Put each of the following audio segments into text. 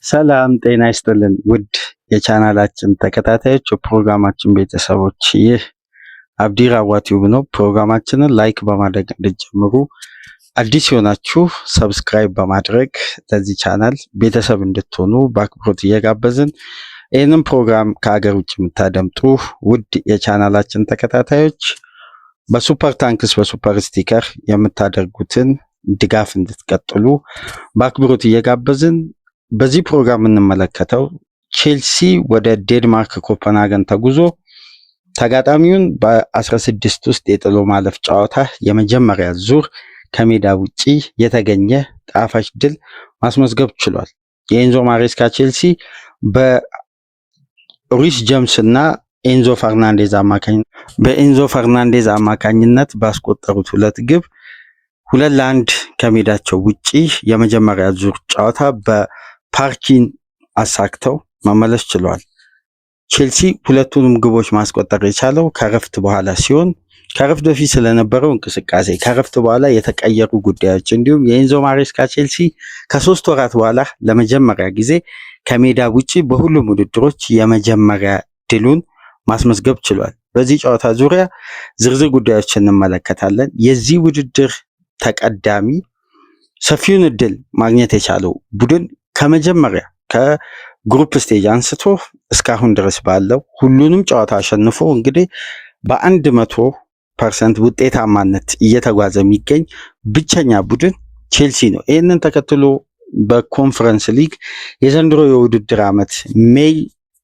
ሰላም ጤና ይስጥልን ውድ የቻናላችን ተከታታዮች የፕሮግራማችን ቤተሰቦች፣ ይህ አብዲ ራዋ ቲዩብ ነው። ፕሮግራማችንን ላይክ በማድረግ እንድትጀምሩ፣ አዲስ የሆናችሁ ሰብስክራይብ በማድረግ ለዚህ ቻናል ቤተሰብ እንድትሆኑ በአክብሮት እየጋበዝን ይህንን ፕሮግራም ከሀገር ውጭ የምታደምጡ ውድ የቻናላችን ተከታታዮች በሱፐር ታንክስ በሱፐር ስቲከር የምታደርጉትን ድጋፍ እንድትቀጥሉ በአክብሮት እየጋበዝን በዚህ ፕሮግራም የምንመለከተው ቼልሲ ወደ ዴንማርክ ኮፐንሃገን ተጉዞ ተጋጣሚውን በ16 ውስጥ የጥሎ ማለፍ ጨዋታ የመጀመሪያ ዙር ከሜዳ ውጪ የተገኘ ጣፋጭ ድል ማስመዝገብ ችሏል። የኤንዞ ማሬስካ ቼልሲ በሪስ ጀምስ እና በኤንዞ ፈርናንዴዝ አማካኝነት ባስቆጠሩት ሁለት ግብ 2-1 ከሜዳቸው ውጪ የመጀመሪያ ዙር ጨዋታ በፓርኪን አሳክተው መመለስ ችሏል። ቼልሲ ሁለቱንም ግቦች ማስቆጠር የቻለው ከረፍት በኋላ ሲሆን ከረፍት በፊት ስለነበረው እንቅስቃሴ፣ ከረፍት በኋላ የተቀየሩ ጉዳዮች እንዲሁም የኤንዞ ማሬስካ ቼልሲ ከ3 ወራት በኋላ ለመጀመሪያ ጊዜ ከሜዳ ውጪ በሁሉም ውድድሮች የመጀመሪያ ድሉን ማስመዝገብ ችሏል። በዚህ ጨዋታ ዙሪያ ዝርዝር ጉዳዮች እንመለከታለን። የዚህ ውድድር ተቀዳሚ ሰፊውን እድል ማግኘት የቻለው ቡድን ከመጀመሪያ ከግሩፕ ስቴጅ አንስቶ እስካሁን ድረስ ባለው ሁሉንም ጨዋታ አሸንፎ እንግዲህ በ100% ውጤታማነት እየተጓዘ የሚገኝ ብቸኛ ቡድን ቼልሲ ነው። ይህንን ተከትሎ በኮንፈረንስ ሊግ የዘንድሮ የውድድር ዓመት ሜይ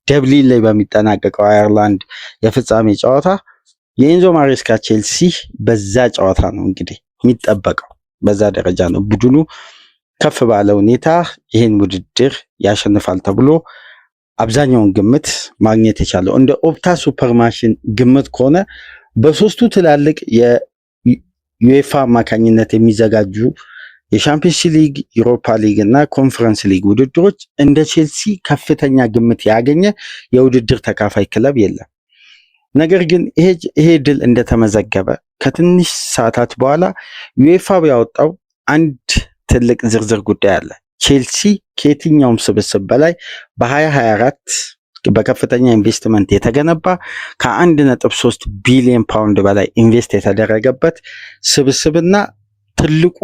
ደብሊን ላይ በሚጠናቀቀው አየርላንድ የፍጻሜ ጨዋታ የኤንዞ ማሬስካ ቼልሲ በዛ ጨዋታ ነው እንግዲህ የሚጠበቀው፣ በዛ ደረጃ ነው ቡድኑ ከፍ ባለ ሁኔታ ይህን ውድድር ያሸንፋል ተብሎ አብዛኛውን ግምት ማግኘት የቻለው። እንደ ኦፕታ ሱፐርማሽን ግምት ከሆነ በሶስቱ ትላልቅ የዩኤፋ አማካኝነት የሚዘጋጁ የሻምፒየንስ ሊግ፣ ዩሮፓ ሊግ እና ኮንፈረንስ ሊግ ውድድሮች እንደ ቼልሲ ከፍተኛ ግምት ያገኘ የውድድር ተካፋይ ክለብ የለም። ነገር ግን ይሄ ድል እንደተመዘገበ ከትንሽ ሰዓታት በኋላ ዩኤፋ ያወጣው አንድ ትልቅ ዝርዝር ጉዳይ አለ። ቼልሲ ከየትኛውም ስብስብ በላይ በ2024 በከፍተኛ ኢንቨስትመንት የተገነባ ከ1.3 ቢሊዮን ፓውንድ በላይ ኢንቨስት የተደረገበት ስብስብና ትልቁ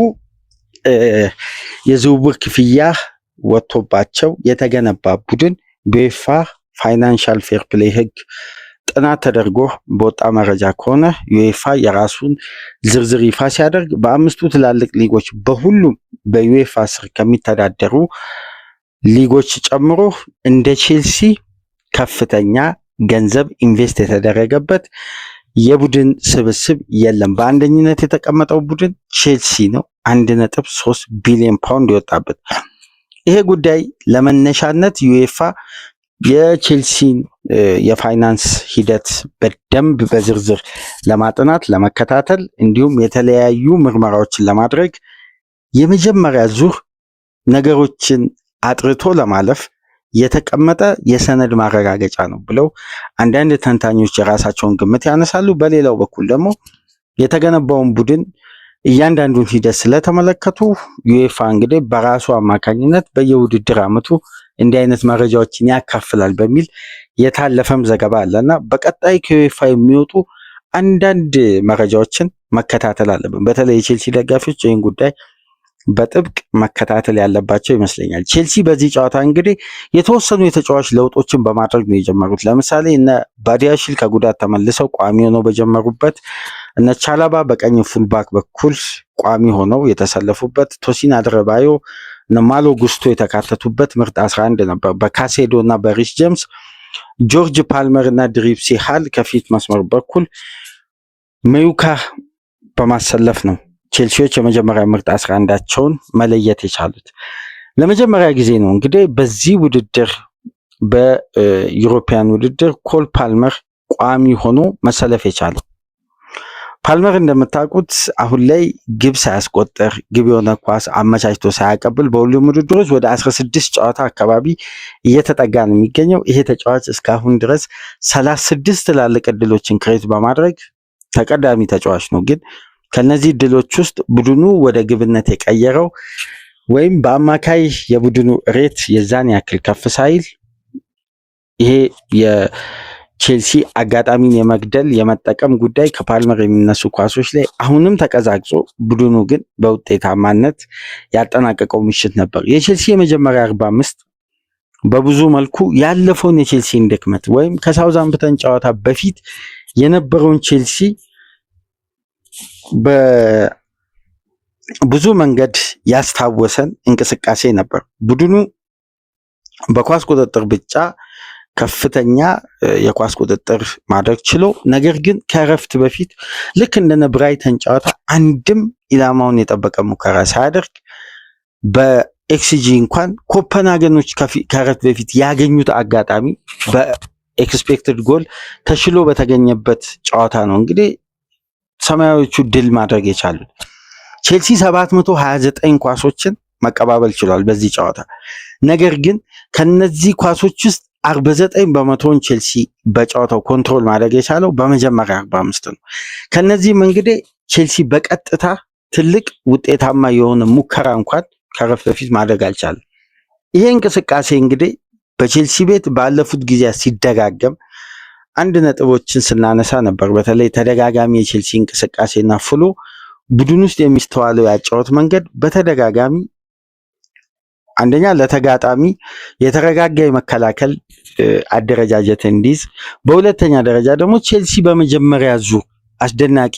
የዝውውር ክፍያ ወጥቶባቸው የተገነባ ቡድን በዩኤፋ ፋይናንሻል ፌር ፕሌይ ሕግ ጥናት ተደርጎ በወጣ መረጃ ከሆነ ዩኤፋ የራሱን ዝርዝር ይፋ ሲያደርግ በአምስቱ ትላልቅ ሊጎች በሁሉም በዩኤፋ ስር ከሚተዳደሩ ሊጎች ጨምሮ እንደ ቼልሲ ከፍተኛ ገንዘብ ኢንቨስት የተደረገበት የቡድን ስብስብ የለም። በአንደኝነት የተቀመጠው ቡድን ቼልሲ ነው፣ 1.3 ቢሊዮን ፓውንድ የወጣበት። ይሄ ጉዳይ ለመነሻነት ዩኤፋ የቼልሲን የፋይናንስ ሂደት በደንብ በዝርዝር ለማጥናት ለመከታተል እንዲሁም የተለያዩ ምርመራዎችን ለማድረግ የመጀመሪያ ዙር ነገሮችን አጥርቶ ለማለፍ የተቀመጠ የሰነድ ማረጋገጫ ነው ብለው አንዳንድ ተንታኞች የራሳቸውን ግምት ያነሳሉ። በሌላው በኩል ደግሞ የተገነባውን ቡድን እያንዳንዱን ሂደት ስለተመለከቱ ዩኤፋ እንግዲህ በራሱ አማካኝነት በየውድድር ዓመቱ እንዲህ አይነት መረጃዎችን ያካፍላል በሚል የታለፈም ዘገባ አለና በቀጣይ ከዩኤፋ የሚወጡ አንዳንድ መረጃዎችን መከታተል አለብን። በተለይ የቼልሲ ደጋፊዎች ይህን ጉዳይ በጥብቅ መከታተል ያለባቸው ይመስለኛል። ቼልሲ በዚህ ጨዋታ እንግዲህ የተወሰኑ የተጫዋች ለውጦችን በማድረግ ነው የጀመሩት። ለምሳሌ እነ ባዲያሽል ከጉዳት ተመልሰው ቋሚ ሆነው በጀመሩበት፣ እነ ቻላባ በቀኝ ፉልባክ በኩል ቋሚ ሆነው የተሰለፉበት፣ ቶሲን አድረባዮ እነ ማሎ ጉስቶ የተካተቱበት ምርጥ 11 ነበር። በካሴዶ እና በሪስ ጀምስ፣ ጆርጅ ፓልመር እና ድሪፕሲ ሃል ከፊት መስመር በኩል መዩካ በማሰለፍ ነው ቼልሲዎች የመጀመሪያ ምርጥ 11ቸውን መለየት የቻሉት። ለመጀመሪያ ጊዜ ነው እንግዲህ በዚህ ውድድር በዩሮፒያን ውድድር ኮል ፓልመር ቋሚ ሆኖ መሰለፍ የቻለው። ፓልመር እንደምታውቁት አሁን ላይ ግብ ሳያስቆጥር ግብ የሆነ ኳስ አመቻችቶ ሳያቀብል በሁሉም ውድድሮች ወደ 16 ጨዋታ አካባቢ እየተጠጋ ነው የሚገኘው። ይሄ ተጫዋች እስካሁን ድረስ 36 ትላልቅ እድሎችን ክሬት በማድረግ ተቀዳሚ ተጫዋች ነው። ግን ከነዚህ እድሎች ውስጥ ቡድኑ ወደ ግብነት የቀየረው ወይም በአማካይ የቡድኑ ሬት የዛን ያክል ከፍ ሳይል ይሄ የቼልሲ አጋጣሚን የመግደል የመጠቀም ጉዳይ ከፓልመር የሚነሱ ኳሶች ላይ አሁንም ተቀዛቅዞ ቡድኑ ግን በውጤታማነት ያጠናቀቀው ምሽት ነበር። የቼልሲ የመጀመሪያ 45 በብዙ መልኩ ያለፈውን የቼልሲን ድክመት ወይም ከሳውዛምፕተን ጨዋታ በፊት የነበረውን ቼልሲ በብዙ መንገድ ያስታወሰን እንቅስቃሴ ነበር። ቡድኑ በኳስ ቁጥጥር ብቻ ከፍተኛ የኳስ ቁጥጥር ማድረግ ችሎ፣ ነገር ግን ከእረፍት በፊት ልክ እንደነ ብራይተን ጨዋታ አንድም ኢላማውን የጠበቀ ሙከራ ሳያደርግ በኤክስጂ እንኳን ኮፐንሃገኖች ከእረፍት በፊት ያገኙት አጋጣሚ በኤክስፔክትድ ጎል ተሽሎ በተገኘበት ጨዋታ ነው እንግዲህ ሰማያዊዎቹ ድል ማድረግ የቻሉት። ቼልሲ 729 ኳሶችን መቀባበል ችሏል በዚህ ጨዋታ። ነገር ግን ከነዚህ ኳሶች ውስጥ 49 በመቶውን ቼልሲ በጨዋታው ኮንትሮል ማድረግ የቻለው በመጀመሪያ 45 ነው። ከነዚህም እንግዲህ ቼልሲ በቀጥታ ትልቅ ውጤታማ የሆነ ሙከራ እንኳን ከረፍት በፊት ማድረግ አልቻለም። ይሄ እንቅስቃሴ እንግዲህ በቼልሲ ቤት ባለፉት ጊዜያት ሲደጋገም አንድ ነጥቦችን ስናነሳ ነበር። በተለይ ተደጋጋሚ የቼልሲ እንቅስቃሴና ፍሎ ቡድን ውስጥ የሚስተዋለው ያጫወት መንገድ በተደጋጋሚ አንደኛ ለተጋጣሚ የተረጋጋ የመከላከል አደረጃጀት እንዲይዝ፣ በሁለተኛ ደረጃ ደግሞ ቼልሲ በመጀመሪያ ዙር አስደናቂ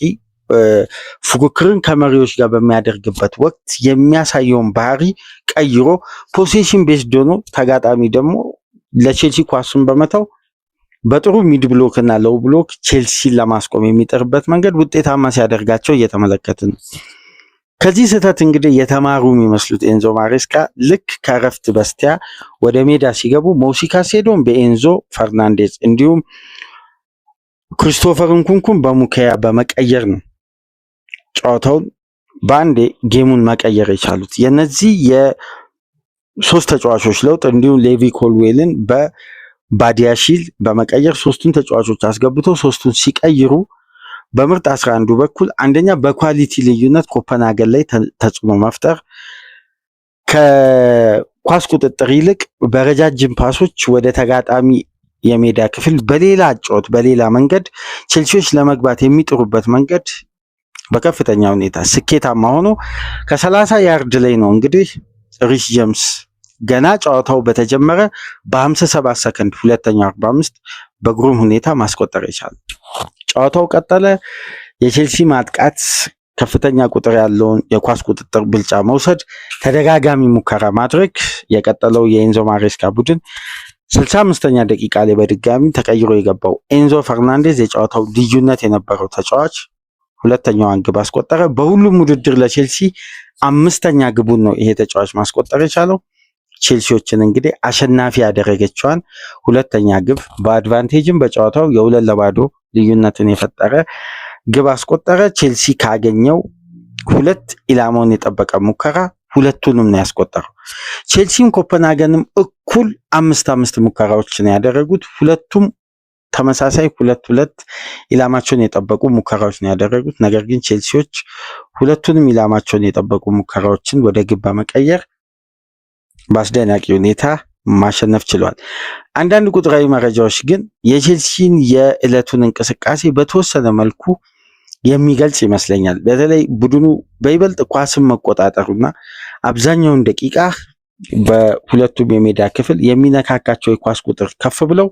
ፉክክርን ከመሪዎች ጋር በሚያደርግበት ወቅት የሚያሳየውን ባህሪ ቀይሮ ፖሴሽን ቤዝድ ሆኖ ተጋጣሚ ደግሞ ለቼልሲ ኳሱን በመተው በጥሩ ሚድ ብሎክ እና ሎው ብሎክ ቼልሲን ለማስቆም የሚጥርበት መንገድ ውጤታማ ሲያደርጋቸው እየተመለከትን ነው። ከዚህ ስህተት እንግዲህ የተማሩ የሚመስሉት ኤንዞ ማሬስካ ልክ ከረፍት በስቲያ ወደ ሜዳ ሲገቡ ሞሲ ካይሴዶን በኤንዞ ፈርናንዴዝ እንዲሁም ክሪስቶፈር ንኩንኩን በሙኬያ በመቀየር ነው ጨዋታውን በአንዴ ጌሙን መቀየር የቻሉት። የነዚህ የሶስት ተጫዋቾች ለውጥ እንዲሁም ሌቪ ኮልዌልን በባዲያሺል በመቀየር ሶስቱን ተጫዋቾች አስገብቶ ሶስቱን ሲቀይሩ በምርጥ 11 በኩል አንደኛ በኳሊቲ ልዩነት ኮፐንሃገን ላይ ተጽዕኖ መፍጠር፣ ከኳስ ቁጥጥር ይልቅ በረጃጅም ፓሶች ወደ ተጋጣሚ የሜዳ ክፍል በሌላ አጫወት በሌላ መንገድ ቼልሲዎች ለመግባት የሚጥሩበት መንገድ በከፍተኛ ሁኔታ ስኬታማ ሆኖ ከ30 ያርድ ላይ ነው እንግዲህ ሪስ ጄምስ ገና ጨዋታው በተጀመረ በ57 ሰከንድ ሁለተኛው 45 በግሩም ሁኔታ ማስቆጠር የቻለ። ጨዋታው ቀጠለ። የቼልሲ ማጥቃት ከፍተኛ ቁጥር ያለውን የኳስ ቁጥጥር ብልጫ መውሰድ፣ ተደጋጋሚ ሙከራ ማድረግ የቀጠለው የኤንዞ ማሬስካ ቡድን 65ኛ ደቂቃ ላይ በድጋሚ ተቀይሮ የገባው ኤንዞ ፈርናንዴዝ የጨዋታው ልዩነት የነበረው ተጫዋች ሁለተኛዋን ግብ አስቆጠረ። በሁሉም ውድድር ለቼልሲ 5ኛ ግቡን ነው ይሄ ተጫዋች ማስቆጠር የቻለው። ቼልሲዎችን እንግዲህ አሸናፊ ያደረገችዋን ሁለተኛ ግብ በአድቫንቴጅም በጨዋታው የ2-0 ልዩነትን የፈጠረ ግብ አስቆጠረ። ቼልሲ ካገኘው ሁለት ኢላማውን የጠበቀ ሙከራ ሁለቱንም ነው ያስቆጠረው። ቼልሲም ኮፐንሃገንም እኩል 5 ሙከራዎችን ያደረጉት፣ ሁለቱም ተመሳሳይ 2 ኢላማቸውን የጠበቁ ሙከራዎች ነው ያደረጉት። ነገር ግን ቼልሲዎች ሁለቱንም ኢላማቸውን የጠበቁ ሙከራዎችን ወደ ግብ በመቀየር በአስደናቂ ሁኔታ ማሸነፍ ችሏል። አንዳንድ ቁጥራዊ መረጃዎች ግን የቼልሲን የዕለቱን እንቅስቃሴ በተወሰነ መልኩ የሚገልጽ ይመስለኛል። በተለይ ቡድኑ በይበልጥ ኳስን መቆጣጠሩና አብዛኛውን ደቂቃ በሁለቱም የሜዳ ክፍል የሚነካካቸው የኳስ ቁጥር ከፍ ብለው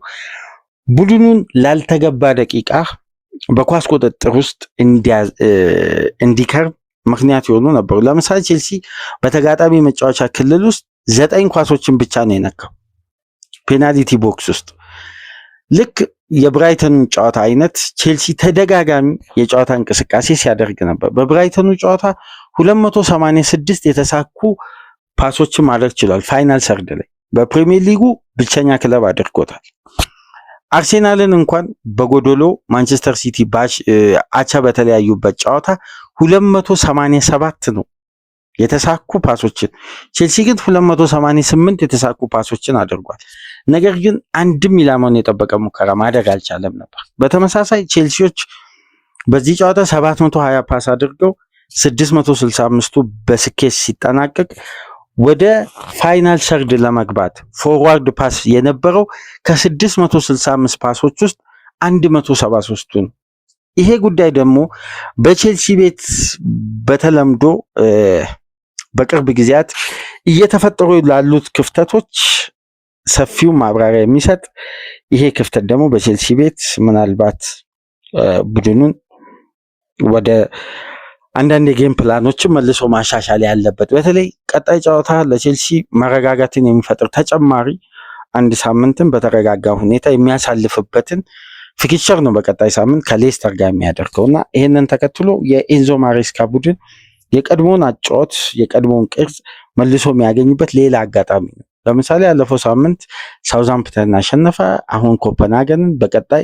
ቡድኑን ላልተገባ ደቂቃ በኳስ ቁጥጥር ውስጥ እንዲከርም ምክንያት የሆኑ ነበሩ። ለምሳሌ ቼልሲ በተጋጣሚ መጫወቻ ክልል ውስጥ 9 ኳሶችን ብቻ ነው የነካው ፔናልቲ ቦክስ ውስጥ። ልክ የብራይተኑ ጨዋታ አይነት ቼልሲ ተደጋጋሚ የጨዋታ እንቅስቃሴ ሲያደርግ ነበር። በብራይተኑ ጨዋታ 286 የተሳኩ ፓሶችን ማድረግ ችሏል። ፋይናል ሰርድ ላይ በፕሪሚየር ሊጉ ብቸኛ ክለብ አድርጎታል። አርሴናልን እንኳን በጎዶሎ ማንቸስተር ሲቲ አቻ በተለያዩበት ጨዋታ 287 ነው የተሳኩ ፓሶችን። ቼልሲ ግን 288 የተሳኩ ፓሶችን አድርጓል። ነገር ግን አንድም ኢላማውን የጠበቀ ሙከራ ማድረግ አልቻለም ነበር። በተመሳሳይ ቼልሲዎች በዚህ ጨዋታ 720 ፓስ አድርገው 665ቱ በስኬት ሲጠናቀቅ ወደ ፋይናል ሰርድ ለመግባት ፎርዋርድ ፓስ የነበረው ከ665 ፓሶች ውስጥ 173ቱ ነው። ይሄ ጉዳይ ደግሞ በቼልሲ ቤት በተለምዶ በቅርብ ጊዜያት እየተፈጠሩ ላሉት ክፍተቶች ሰፊው ማብራሪያ የሚሰጥ ይሄ ክፍተት ደግሞ በቼልሲ ቤት ምናልባት ቡድኑን ወደ አንዳንድ የጌም ፕላኖችን መልሶ ማሻሻል ያለበት በተለይ ቀጣይ ጨዋታ ለቼልሲ መረጋጋትን የሚፈጥር ተጨማሪ አንድ ሳምንትን በተረጋጋ ሁኔታ የሚያሳልፍበትን ፊክቸር ነው በቀጣይ ሳምንት ከሌስተር ጋር የሚያደርገውና ይህንን ተከትሎ የኤንዞ ማሬስካ ቡድን የቀድሞውን አጫወት የቀድሞውን ቅርጽ መልሶ የሚያገኝበት ሌላ አጋጣሚ ነው። ለምሳሌ ያለፈው ሳምንት ሳውዛምፕተን አሸነፈ። አሁን ኮፐንሃገንን፣ በቀጣይ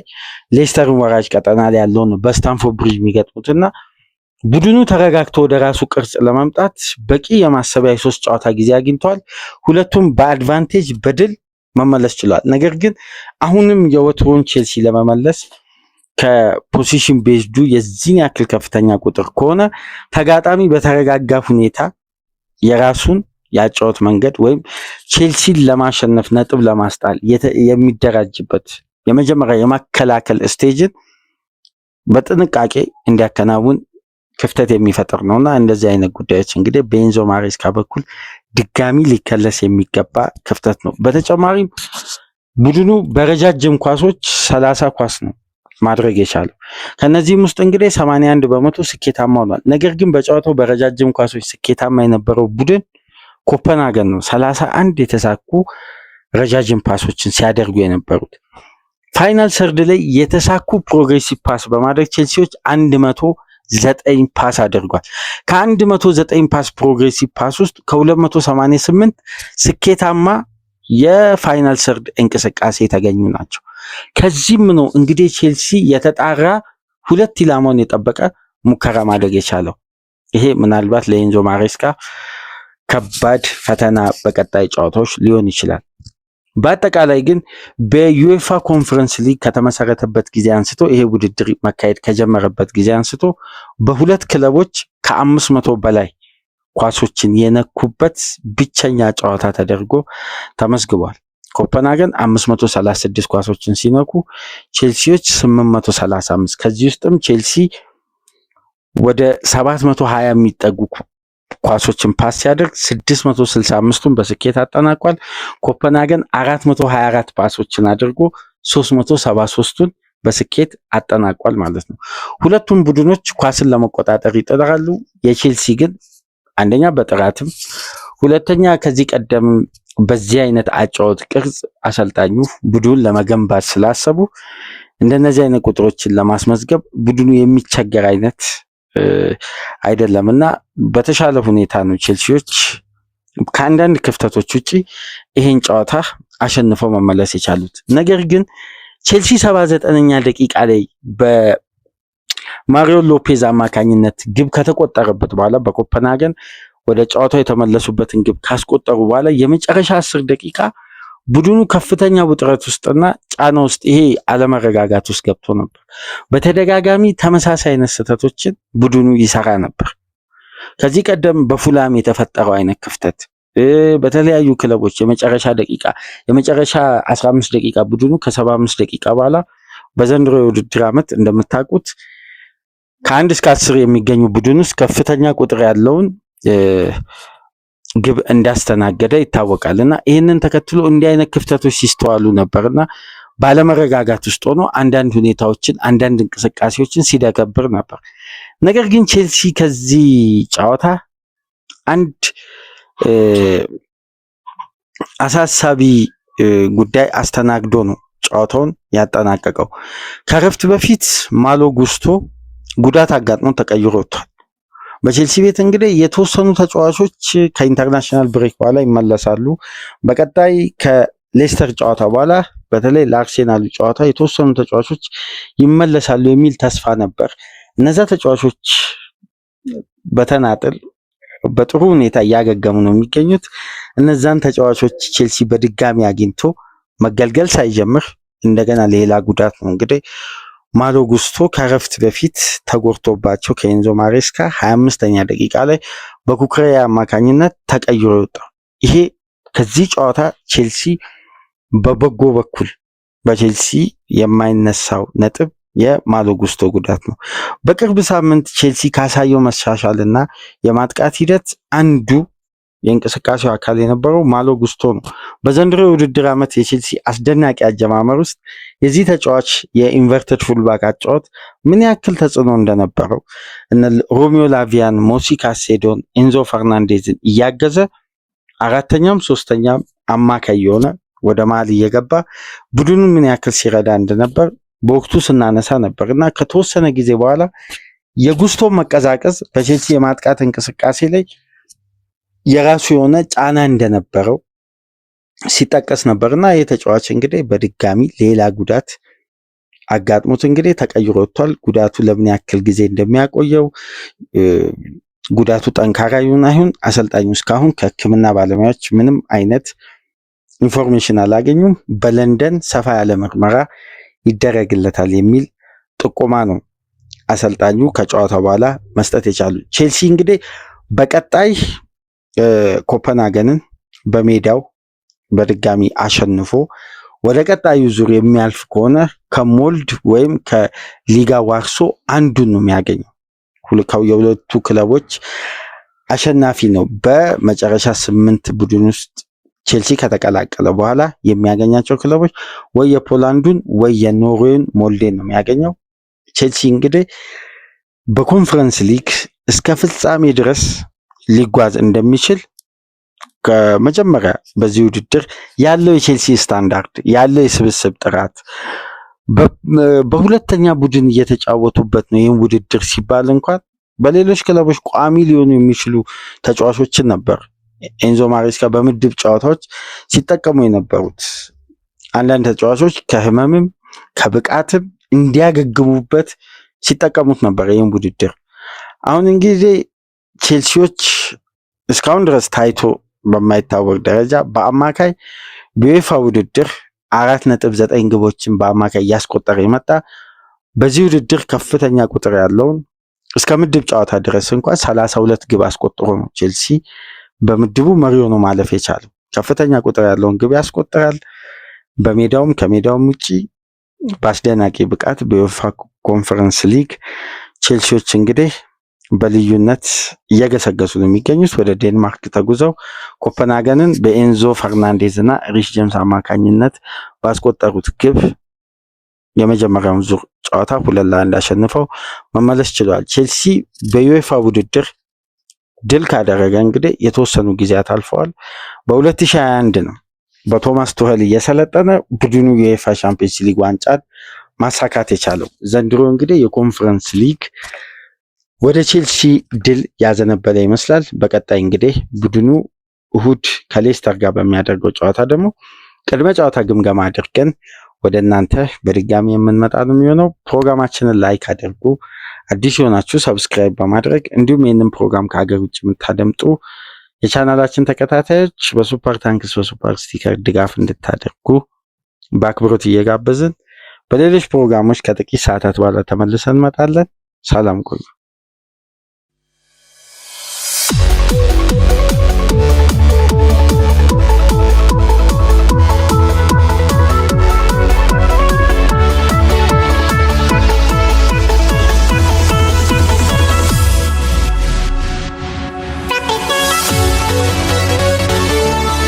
ሌስተርን ወራጅ ቀጠና ላይ ያለውን በስታንፎርድ ብሪጅ የሚገጥሙትና ቡድኑ ተረጋግቶ ወደ ራሱ ቅርጽ ለማምጣት በቂ የማሰቢያ የሶስት ጨዋታ ጊዜ አግኝተዋል። ሁለቱም በአድቫንቴጅ በድል መመለስ ችሏል። ነገር ግን አሁንም የወትሮውን ቼልሲ ለመመለስ ከፖዚሽን ቤዝዱ የዚህን ያክል ከፍተኛ ቁጥር ከሆነ ተጋጣሚ በተረጋጋ ሁኔታ የራሱን ያጫወት መንገድ ወይም ቼልሲን ለማሸነፍ ነጥብ ለማስጣል የሚደራጅበት የመጀመሪያ የማከላከል ስቴጅን በጥንቃቄ እንዲያከናውን ክፍተት የሚፈጥር ነውና እንደዚህ አይነት ጉዳዮች እንግዲህ በኤንዞ ማሬስካ በኩል ድጋሚ ሊከለስ የሚገባ ክፍተት ነው። በተጨማሪም ቡድኑ በረጃጅም ኳሶች 30 ኳስ ነው ማድረግ የቻለው። ከነዚህም ውስጥ እንግዲህ 81 በመቶ ስኬታማ ሆኗል። ነገር ግን በጨዋታው በረጃጅም ኳሶች ስኬታማ የነበረው ቡድን ኮፐንሃገን ነው 31 የተሳኩ ረጃጅም ፓሶችን ሲያደርጉ የነበሩት። ፋይናል ሰርድ ላይ የተሳኩ ፕሮግሬሲቭ ፓስ በማድረግ ቼልሲዎች 109 ፓስ አድርጓል። ከ109 ፓስ ፕሮግሬሲቭ ፓስ ውስጥ ከ288 ስኬታማ የፋይናል ሰርድ እንቅስቃሴ የተገኙ ናቸው። ከዚህም ነው እንግዲህ ቼልሲ የተጣራ ሁለት ኢላማውን የጠበቀ ሙከራ ማድረግ የቻለው። ይሄ ምናልባት ለኤንዞ ማሬስካ ከባድ ፈተና በቀጣይ ጨዋታዎች ሊሆን ይችላል። በአጠቃላይ ግን በዩኤፋ ኮንፈረንስ ሊግ ከተመሰረተበት ጊዜ አንስቶ ይሄ ውድድር መካሄድ ከጀመረበት ጊዜ አንስቶ በሁለት ክለቦች ከ500 በላይ ኳሶችን የነኩበት ብቸኛ ጨዋታ ተደርጎ ተመዝግቧል። ኮፐንሃገን 536 ኳሶችን ሲነኩ ቼልሲዎች 835። ከዚህ ውስጥም ቼልሲ ወደ 720 የሚጠጉ ኳሶችን ፓስ ሲያደርግ 665ቱን በስኬት አጠናቋል። ኮፐንሃገን 424 ፓሶችን አድርጎ 373ቱን በስኬት አጠናቋል ማለት ነው። ሁለቱም ቡድኖች ኳስን ለመቆጣጠር ይጥራሉ። የቼልሲ ግን አንደኛ በጥራትም ሁለተኛ ከዚህ ቀደም በዚህ አይነት አጫወት ቅርጽ አሰልጣኙ ቡድኑን ለመገንባት ስላሰቡ እንደነዚህ አይነት ቁጥሮችን ለማስመዝገብ ቡድኑ የሚቸገር አይነት አይደለምና በተሻለ ሁኔታ ነው ቼልሲዎች ከአንዳንድ ክፍተቶች ውጪ ይሄን ጨዋታ አሸንፈው መመለስ የቻሉት። ነገር ግን ቼልሲ 79ኛ ደቂቃ ላይ በማሪዮ ሎፔዝ አማካኝነት ግብ ከተቆጠረበት በኋላ በኮፐንሃገን ወደ ጨዋታው የተመለሱበትን ግብ ካስቆጠሩ በኋላ የመጨረሻ 10 ደቂቃ ቡድኑ ከፍተኛ ውጥረት ውስጥና ጫና ውስጥ ይሄ አለመረጋጋት ውስጥ ገብቶ ነበር። በተደጋጋሚ ተመሳሳይ አይነት ስህተቶችን ቡድኑ ይሰራ ነበር። ከዚህ ቀደም በፉላም የተፈጠረው አይነት ክፍተት በተለያዩ ክለቦች የመጨረሻ 15 ደቂቃ ቡድኑ ከ75 ደቂቃ በኋላ በዘንድሮ የውድድር ዓመት እንደምታውቁት ከ1 እስከ 10 የሚገኙ ቡድን ውስጥ ከፍተኛ ቁጥር ያለውን ግብ እንዳስተናገደ ይታወቃልና ይህንን ተከትሎ እንዲህ አይነት ክፍተቶች ሲስተዋሉ ነበርና ባለመረጋጋት ውስጥ ሆኖ አንዳንድ ሁኔታዎችን አንዳንድ እንቅስቃሴዎችን ሲደገብር ነበር። ነገር ግን ቼልሲ ከዚህ ጨዋታ አንድ አሳሳቢ ጉዳይ አስተናግዶ ነው ጨዋታውን ያጠናቀቀው። ከረፍት በፊት ማሎ ጉስቶ ጉዳት አጋጥሞ ተቀይሮ ወጥቷል። በቼልሲ ቤት እንግዲህ የተወሰኑ ተጫዋቾች ከኢንተርናሽናል ብሬክ በኋላ ይመለሳሉ። በቀጣይ ከሌስተር ጨዋታ በኋላ በተለይ ለአርሴናሉ ጨዋታ የተወሰኑ ተጫዋቾች ይመለሳሉ የሚል ተስፋ ነበር። እነዛ ተጫዋቾች በተናጥል በጥሩ ሁኔታ እያገገሙ ነው የሚገኙት። እነዛን ተጫዋቾች ቼልሲ በድጋሚ አግኝቶ መገልገል ሳይጀምር እንደገና ሌላ ጉዳት ነው እንግዲህ ማሎ ጉስቶ ከረፍት በፊት ተጎድቶባቸው ከኤንዞ ማሬስካ 25ኛ ደቂቃ ላይ በኩክሬያ አማካኝነት ተቀይሮ ይወጣል። ይሄ ከዚህ ጨዋታ ቼልሲ በበጎ በኩል በቼልሲ የማይነሳው ነጥብ የማሎ ጉስቶ ጉዳት ነው። በቅርብ ሳምንት ቼልሲ ካሳየው መሻሻልና የማጥቃት ሂደት አንዱ የእንቅስቃሴው አካል የነበረው ማሎ ጉስቶ ነው። በዘንድሮ የውድድር ዓመት የቼልሲ አስደናቂ አጀማመር ውስጥ የዚህ ተጫዋች የኢንቨርትድ ፉልባክ አጫወት ምን ያክል ተጽዕኖ እንደነበረው እነ ሮሚዮ ላቪያን፣ ሞሲ ካሴዶን፣ ኤንዞ ፈርናንዴዝን እያገዘ አራተኛም ሶስተኛም አማካይ የሆነ ወደ መሀል እየገባ ቡድኑን ምን ያክል ሲረዳ እንደነበር በወቅቱ ስናነሳ ነበር እና ከተወሰነ ጊዜ በኋላ የጉስቶ መቀዛቀዝ በቼልሲ የማጥቃት እንቅስቃሴ ላይ የራሱ የሆነ ጫና እንደነበረው ሲጠቀስ ነበርና የተጫዋች እንግዲህ በድጋሚ ሌላ ጉዳት አጋጥሞት እንግዲህ ተቀይሮ ወጥቷል። ጉዳቱ ለምን ያክል ጊዜ እንደሚያቆየው ጉዳቱ ጠንካራ ይሁን አይሁን አሰልጣኙ እስካሁን ከሕክምና ባለሙያዎች ምንም አይነት ኢንፎርሜሽን አላገኙም። በለንደን ሰፋ ያለ ምርመራ ይደረግለታል የሚል ጥቆማ ነው አሰልጣኙ ከጨዋታው በኋላ መስጠት የቻሉ። ቼልሲ እንግዲህ በቀጣይ ኮፐንሃገንን በሜዳው በድጋሚ አሸንፎ ወደ ቀጣዩ ዙር የሚያልፍ ከሆነ ከሞልድ ወይም ከሊጋ ዋርሶ አንዱን ነው የሚያገኘው። የሁለቱ ክለቦች አሸናፊ ነው በመጨረሻ 8 ቡድን ውስጥ ቼልሲ ከተቀላቀለ በኋላ የሚያገኛቸው ክለቦች ወይ የፖላንዱን ወይ የኖርዌይን ሞልዴን ነው የሚያገኘው። ቼልሲ እንግዲህ በኮንፈረንስ ሊግ እስከ ፍጻሜ ድረስ ሊጓዝ እንደሚችል ከመጀመሪያ በዚህ ውድድር ያለው የቼልሲ ስታንዳርድ ያለው የስብስብ ጥራት በሁለተኛ ቡድን እየተጫወቱበት ነው። ይህን ውድድር ሲባል እንኳን በሌሎች ክለቦች ቋሚ ሊሆኑ የሚችሉ ተጫዋቾችን ነበር ኤንዞ ማሬስካ በምድብ ጨዋታዎች ሲጠቀሙ የነበሩት። አንዳንድ ተጫዋቾች ከህመምም ከብቃትም እንዲያገግሙበት ሲጠቀሙት ነበር ይህን ውድድር። አሁን እንግዲህ ቼልሲዎች እስካሁን ድረስ ታይቶ በማይታወቅ ደረጃ በአማካይ በዩኤፋ ውድድር 4.9 ግቦችን በአማካይ እያስቆጠረ የመጣ በዚህ ውድድር ከፍተኛ ቁጥር ያለውን እስከ ምድብ ጨዋታ ድረስ እንኳን 32 ግብ አስቆጥሮ ነው ቼልሲ በምድቡ መሪ ሆኖ ማለፍ የቻለው። ከፍተኛ ቁጥር ያለውን ግብ ያስቆጥራል። በሜዳውም ከሜዳውም ውጪ በአስደናቂ ብቃት በዩኤፋ ኮንፈረንስ ሊግ ቼልሲዎች እንግዲህ በልዩነት እየገሰገሱ ነው የሚገኙት። ወደ ዴንማርክ ተጉዘው ኮፐንሃገንን በኤንዞ ፈርናንዴዝ እና ሪሽ ጄምስ አማካኝነት ባስቆጠሩት ግብ የመጀመሪያውን ዙር ጨዋታ 2-1 አሸንፈው መመለስ ችሏል። ቼልሲ በዩኤፋ ውድድር ድል ካደረገ እንግዲህ የተወሰኑ ጊዜያት አልፈዋል። በ2021 ነው በቶማስ ቱኸል እየሰለጠነ ቡድኑ የዩኤፋ ቻምፒየንስ ሊግ ዋንጫን ማሳካት የቻለው። ዘንድሮ እንግዲህ የኮንፈረንስ ሊግ ወደ ቼልሲ ድል ያዘነበለ ይመስላል። በቀጣይ እንግዲህ ቡድኑ እሁድ ከሌስተር ጋር በሚያደርገው ጨዋታ ደግሞ ቅድመ ጨዋታ ግምገማ አድርገን ወደ እናንተ በድጋሚ የምንመጣ ነው የሚሆነው። ፕሮግራማችንን ላይክ አድርጉ። አዲስ የሆናችሁ ሰብስክራይብ በማድረግ እንዲሁም ይህንን ፕሮግራም ከሀገር ውጭ የምታደምጡ የቻናላችን ተከታታዮች በሱፐር ታንክስ በሱፐር ስቲከር ድጋፍ እንድታደርጉ በአክብሮት እየጋበዝን በሌሎች ፕሮግራሞች ከጥቂት ሰዓታት በኋላ ተመልሰን እንመጣለን። ሰላም ቆዩ።